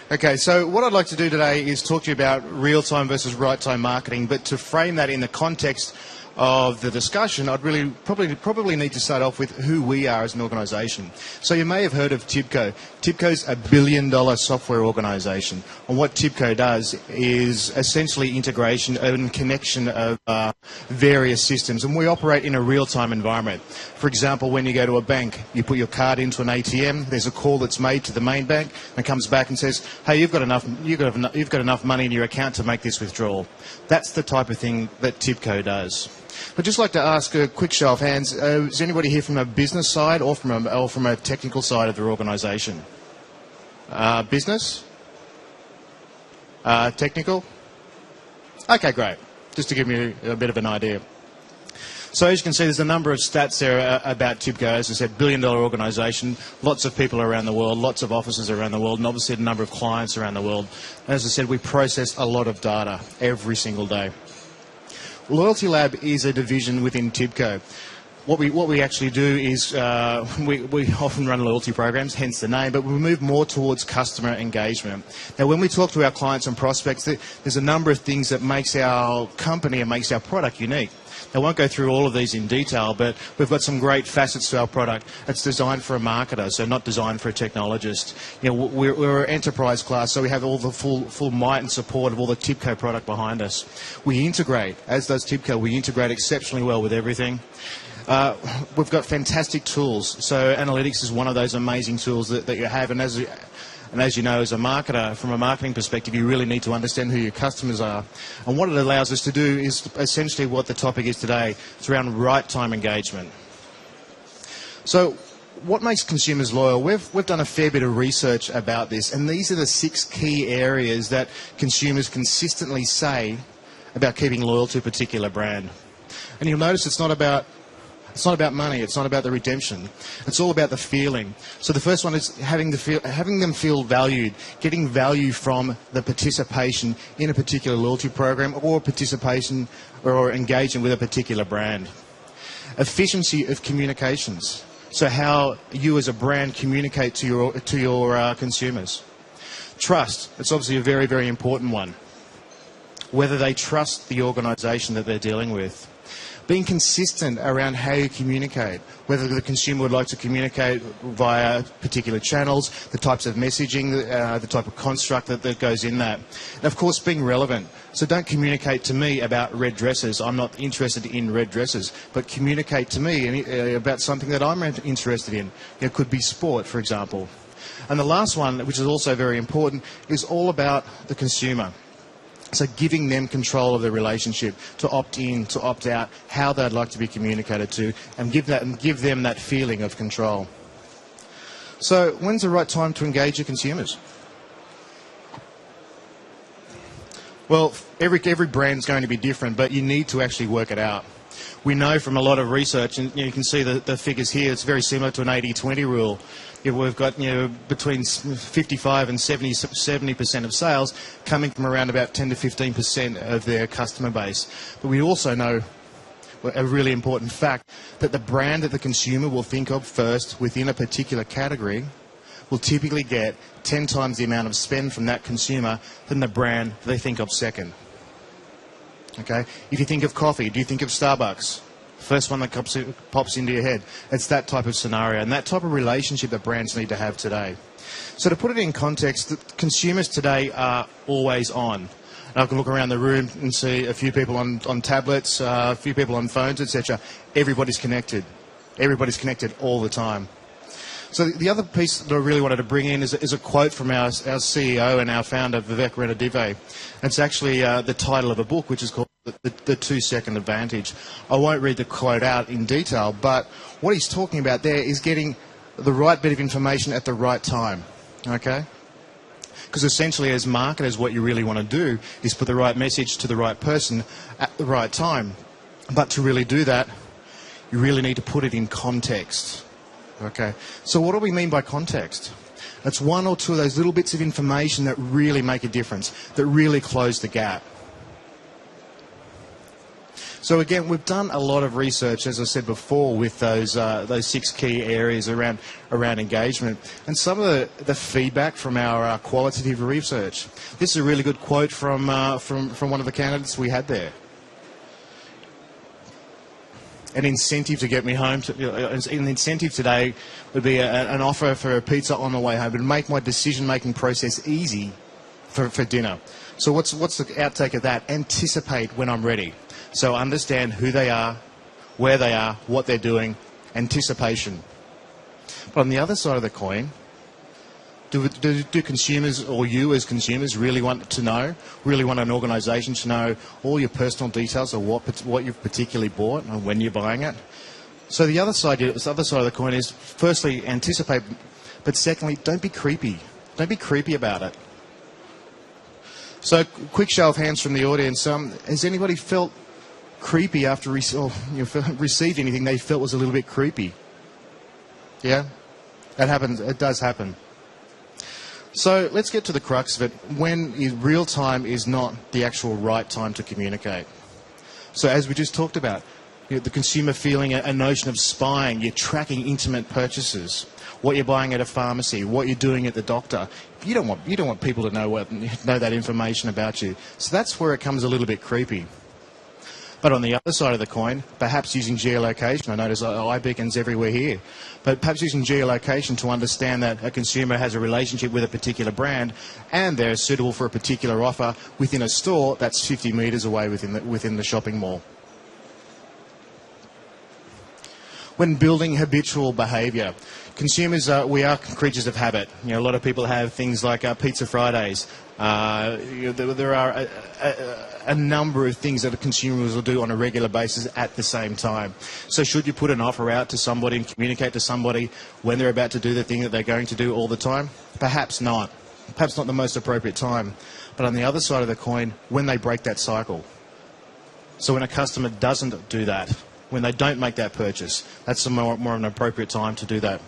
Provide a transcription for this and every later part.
Okay, so what I'd like to do today is talk to you about real-time versus right-time marketing, but to frame that in the context of the discussion, I'd really probably need to start off with who we are as an organisation. So you may have heard of Tibco. Tibco's $1 billion software organisation, and what Tibco does is essentially integration and connection of various systems, and we operate in a real-time environment. For example, when you go to a bank, you put your card into an ATM, there's a call that's made to the main bank, and comes back and says, hey, you've got enough money in your account to make this withdrawal. That's the type of thing that Tibco does. I'd just like to ask a quick show of hands. Is anybody here from a business side or from a technical side of their organisation? Business? Technical? Okay, great. Just to give you a bit of an idea. So as you can see, there's a number of stats there about Tibco. As I said, $1 billion organisation, lots of people around the world, lots of offices around the world, and obviously a number of clients around the world. As I said, we process a lot of data every single day. Loyalty Lab is a division within Tibco. What we actually do is we often run loyalty programs, hence the name, but we move more towards customer engagement. Now, when we talk to our clients and prospects, there's a number of things that makes our company and makes our product unique. I won't go through all of these in detail, but we've got some great facets to our product. It's designed for a marketer, so not designed for a technologist. You know, we're an enterprise class, so we have all the full might and support of all the Tibco product behind us. We integrate, as does Tibco, we integrate exceptionally well with everything. We've got fantastic tools. So analytics is one of those amazing tools that you have, and as you know, as a marketer, from a marketing perspective, you really need to understand who your customers are. And what it allows us to do is essentially what the topic is today. It's around right-time engagement. So what makes consumers loyal? We've done a fair bit of research about this, and these are the 6 key areas that consumers consistently say about keeping loyal to a particular brand. And you'll notice it's not about money, it's not about the redemption. It's all about the feeling. So the first one is having them feel valued, getting value from the participation in a particular loyalty program or participation or engagement with a particular brand. Efficiency of communications. So how you as a brand communicate to your consumers. Trust. It's obviously a very, very important one. Whether they trust the organisation that they're dealing with. Being consistent around how you communicate, whether the consumer would like to communicate via particular channels, the types of messaging, the type of construct that goes in that. And of course, being relevant. So don't communicate to me about red dresses. I'm not interested in red dresses, but communicate to me about something that I'm interested in. It could be sport, for example. And the last one, which is also very important, is all about the consumer. So giving them control of the relationship, to opt in, to opt out, how they'd like to be communicated to, and give them that feeling of control. So when's the right time to engage your consumers? Well, every brand's going to be different, but you need to actually work it out. We know from a lot of research, and you can see the figures here, it's very similar to an 80-20 rule. We've got between 55 and 70% of sales coming from around about 10 to 15% of their customer base. But we also know a really important fact that the brand that the consumer will think of first within a particular category will typically get 10 times the amount of spend from that consumer than the brand they think of second. Okay? If you think of coffee, do you think of Starbucks? First one that pops into your head. It's that type of scenario and that type of relationship that brands need to have today. So to put it in context, the consumers today are always on. And I can look around the room and see a few people on tablets, a few people on phones, etc. Everybody's connected. Everybody's connected all the time. So the other piece that I really wanted to bring in is a quote from our CEO and our founder, Vivek Reddive. It's actually the title of a book, which is called The 2-Second Advantage. I won't read the quote out in detail, but what he's talking about there is getting the right bit of information at the right time, okay? Because essentially as marketers, what you really want to do is put the right message to the right person at the right time. But to really do that, you really need to put it in context. Okay, so what do we mean by context? It's one or two of those little bits of information that really make a difference, that really close the gap. So again, we've done a lot of research, as I said before, with those 6 key areas around engagement, and some of the feedback from our qualitative research. This is a really good quote from one of the candidates we had there. An incentive to get me home. An incentive today would be an offer for a pizza on the way home. It would make my decision-making process easy for dinner. So what's the outtake of that? Anticipate when I'm ready. So understand who they are, where they are, what they're doing, anticipation. But on the other side of the coin, do consumers, or you as consumers, really want to know, really want an organisation to know all your personal details of what you've particularly bought and when you're buying it? So the other side of the coin is, firstly, anticipate, but secondly, don't be creepy. Don't be creepy about it. So, quick show of hands from the audience. Has anybody felt creepy after received anything they felt was a little bit creepy? Yeah? That happens. It does happen. So let's get to the crux of it. When real time is not the actual right time to communicate. So as we just talked about, the consumer feeling a notion of spying, you're tracking intimate purchases, what you're buying at a pharmacy, what you're doing at the doctor. You don't want people to know that information about you. So that's where it comes a little bit creepy. But on the other side of the coin, perhaps using geolocation, I notice iBeacons everywhere here, but perhaps using geolocation to understand that a consumer has a relationship with a particular brand and they're suitable for a particular offer within a store that's 50 metres away within the shopping mall. When building habitual behaviour, consumers, we are creatures of habit. A lot of people have things like Pizza Fridays. There are a number of things that consumers will do on a regular basis at the same time. So should you put an offer out to somebody and communicate to somebody when they're about to do the thing that they're going to do all the time? Perhaps not. Perhaps not the most appropriate time. But on the other side of the coin, when they break that cycle. So when a customer doesn't do that, when they don't make that purchase, that's a more of an appropriate time to do that.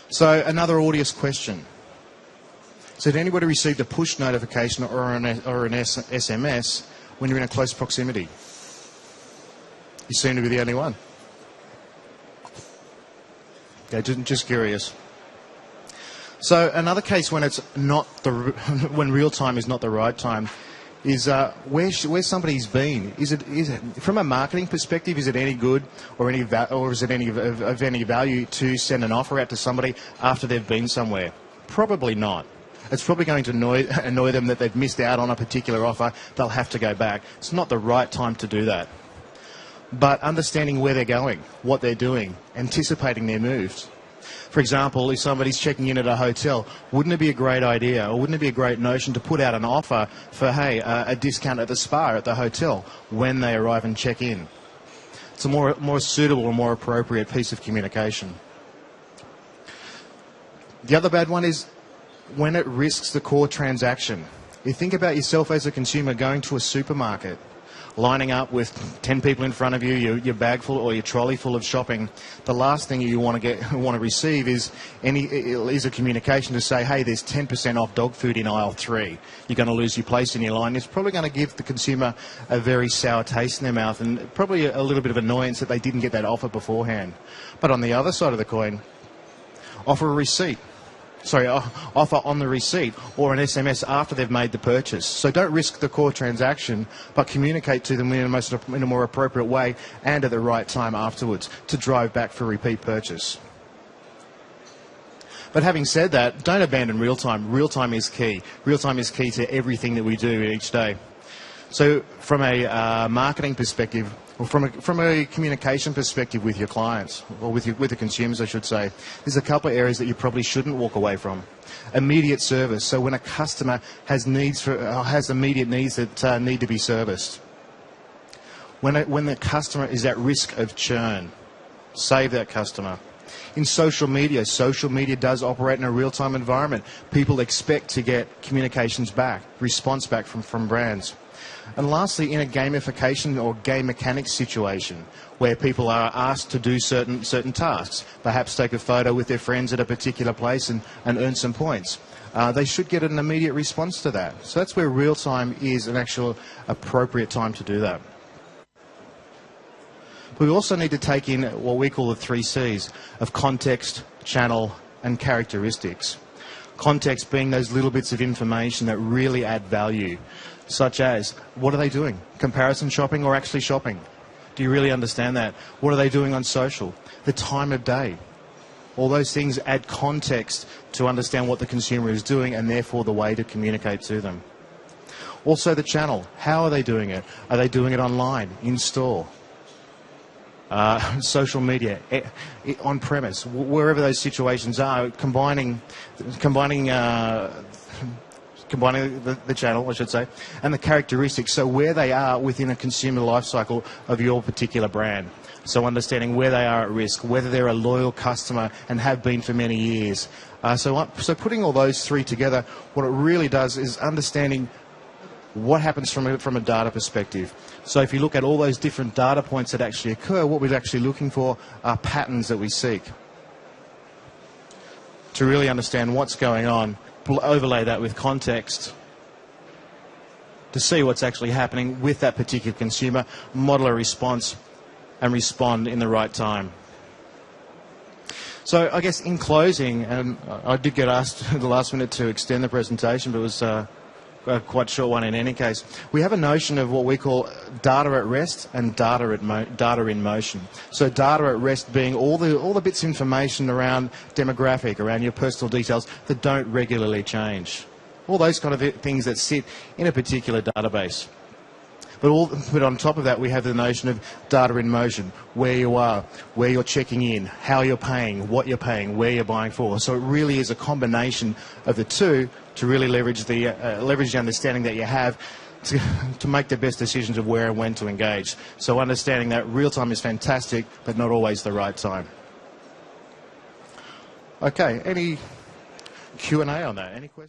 So another audience question. So did anybody receive a push notification or an SMS when you're in a close proximity? You seem to be the only one. Okay, just curious. So another case when it's not when real time is not the right time is where somebody's been. Is it from a marketing perspective? Is it any good or is it any of any value to send an offer out to somebody after they've been somewhere? Probably not. It's probably going to annoy them that they've missed out on a particular offer. They'll have to go back. It's not the right time to do that. But understanding where they're going, what they're doing, anticipating their moves. For example, if somebody's checking in at a hotel, wouldn't it be a great idea, or wouldn't it be a great notion to put out an offer for, hey, a discount at the spa at the hotel when they arrive and check in? It's a more suitable and more appropriate piece of communication. The other bad one is when it risks the core transaction. You think about yourself as a consumer going to a supermarket, lining up with 10 people in front of you, your bag full or your trolley full of shopping. The last thing you want to receive is a communication to say, hey, there's 10% off dog food in aisle 3. You're going to lose your place in your line. It's probably going to give the consumer a very sour taste in their mouth and probably a little bit of annoyance that they didn't get that offer beforehand. But on the other side of the coin, offer a receipt. Offer on the receipt or an SMS after they've made the purchase. So don't risk the core transaction, but communicate to them in a more appropriate way and at the right time afterwards to drive back for repeat purchase. But having said that, don't abandon real time. Real time is key. Real time is key to everything that we do each day. So from a marketing perspective, or from a communication perspective with your clients, or with the consumers, I should say, there's a couple of areas that you probably shouldn't walk away from. Immediate service. So when a customer has immediate needs that need to be serviced. When the customer is at risk of churn, save that customer. In social media does operate in a real-time environment. People expect to get communications back, response back from brands. And lastly, in a gamification or game mechanics situation where people are asked to do certain tasks, perhaps take a photo with their friends at a particular place and earn some points, they should get an immediate response to that. So that's where real time is an actual appropriate time to do that. But we also need to take in what we call the 3 C's of context, channel, and characteristics. Context being those little bits of information that really add value, such as, what are they doing? Comparison shopping or actually shopping? Do you really understand that? What are they doing on social? The time of day. All those things add context to understand what the consumer is doing and therefore the way to communicate to them. Also the channel. How are they doing it? Are they doing it online, in store, social media, on premise, wherever those situations are, combining the channel, I should say, and the characteristics, so where they are within a consumer life cycle of your particular brand. So understanding where they are at risk, whether they're a loyal customer and have been for many years. So putting all those 3 together, what it really does is understanding what happens from a data perspective. So if you look at all those different data points that actually occur, what we're actually looking for are patterns that we seek. To really understand what's going on, overlay that with context to see what's actually happening with that particular consumer, model a response, and respond in the right time. So I guess in closing, and I did get asked at the last minute to extend the presentation, but it was a quite short one in any case. We have a notion of what we call data at rest and data in motion. So data at rest being all the bits of information around demographic, around your personal details that don't regularly change. All those kind of things that sit in a particular database. But on top of that, we have the notion of data in motion, where you are, where you're checking in, how you're paying, what you're paying, where you're buying for. So it really is a combination of the two to really leverage the understanding that you have to make the best decisions of where and when to engage. So understanding that real time is fantastic, but not always the right time. Okay, any Q&A on that? Any questions?